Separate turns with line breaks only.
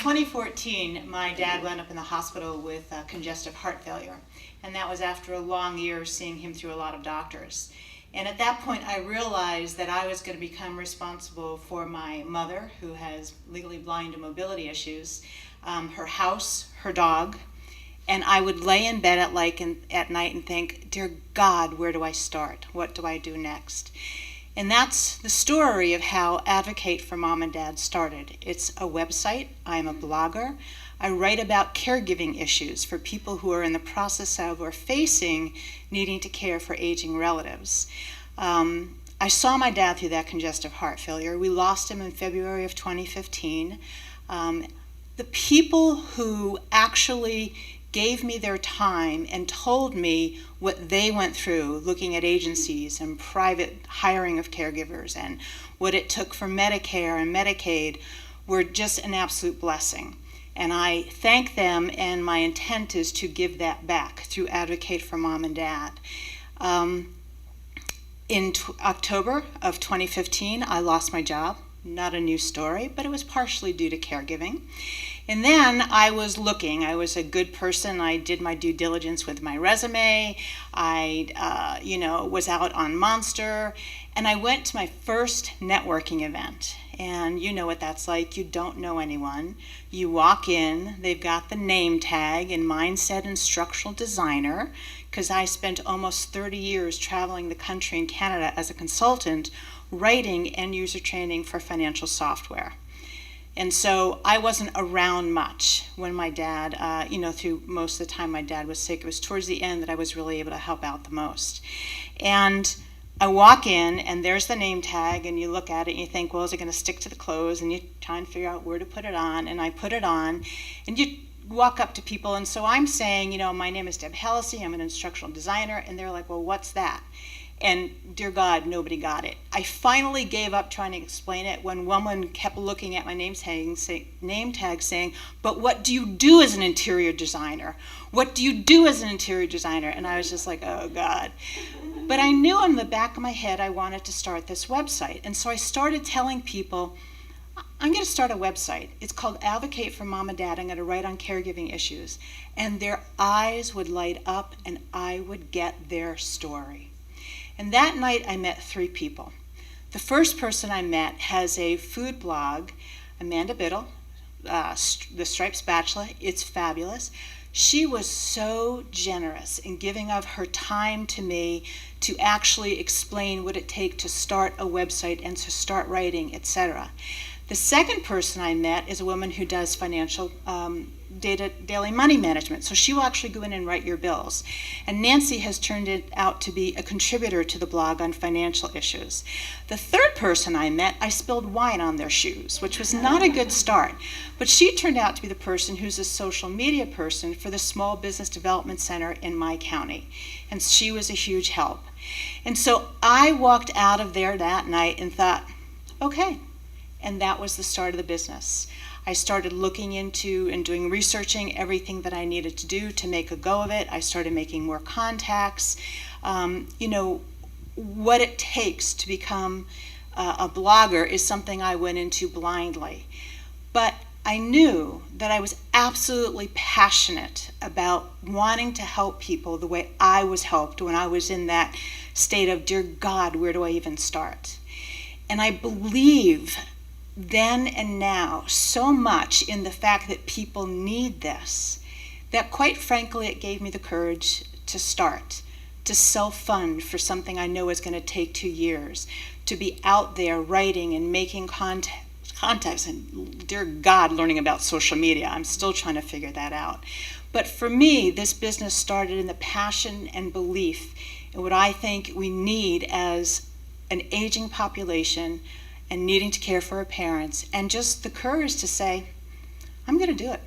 2014, my dad wound up in the hospital with congestive heart failure, and that was after a long year seeing him through a lot of doctors. And at that point, I realized that I was going to become responsible for my mother, who has legally blind and mobility issues, her house, her dog, and I would lay in bed at night and think, dear God, where do I start? What do I do next? And that's the story of how Advocate for Mom and Dad started. It's a website. I'm a blogger. I write about caregiving issues for people who are in the process of or facing needing to care for aging relatives. I saw my dad through that congestive heart failure. We lost him in February of 2015. The people who actually gave me their time and told me what they went through looking at agencies and private hiring of caregivers and what it took for Medicare and Medicaid were just an absolute blessing. And I thank them, and my intent is to give that back through Advocate for Mom and Dad. In October of 2015, I lost my job. Not a new story, but it was partially due to caregiving. And then I was looking. I was a good person. I did my due diligence with my resume. I, was out on Monster, and I went to my first networking event. And you know what that's like. You don't know anyone. You walk in. They've got the name tag, and mine said instructional designer, because I spent almost 30 years traveling the country and Canada as a consultant, writing end user training for financial software. And so I wasn't around much when my dad, through most of the time my dad was sick. It was towards the end that I was really able to help out the most. And I walk in, and there's the name tag, and you look at it and you think, well, is it going to stick to the clothes? And you try and figure out where to put it on, and I put it on, and you walk up to people, and so I'm saying, my name is Deb Hallisey, I'm an instructional designer, and they're like, well, what's that? And dear God, nobody got it. I finally gave up trying to explain it when one woman kept looking at my name tag saying, but what do you do as an interior designer? What do you do as an interior designer? And I was just like, oh God. But I knew in the back of my head I wanted to start this website. And so I started telling people, I'm going to start a website. It's called Advocate for Mom and Dad. I'm going to write on caregiving issues. And their eyes would light up, and I would get their story. And that night I met 3 people. The first person I met has a food blog, Amanda Biddle, the Striped Spatula. It's fabulous. She was so generous in giving of her time to me to actually explain what it takes to start a website and to start writing, etc. The second person I met is a woman who does financial daily money management. So she will actually go in and write your bills. And Nancy has turned it out to be a contributor to the blog on financial issues. The third person I met, I spilled wine on their shoes, which was not a good start. But she turned out to be the person who's a social media person for the Small Business Development Center in my county. And she was a huge help. And so I walked out of there that night and thought, okay. And that was the start of the business. I started looking into and researching everything that I needed to do to make a go of it. I started making more contacts. What it takes to become a blogger is something I went into blindly. But I knew that I was absolutely passionate about wanting to help people the way I was helped when I was in that state of, dear God, where do I even start? And I believe then and now so much in the fact that people need this, that quite frankly it gave me the courage to start, to self-fund for something I know is going to take 2 years, to be out there writing and making contacts, and dear God, learning about social media. I'm still trying to figure that out. But for me, this business started in the passion and belief in what I think we need as an aging population and needing to care for our parents, and just the courage to say, I'm going to do it.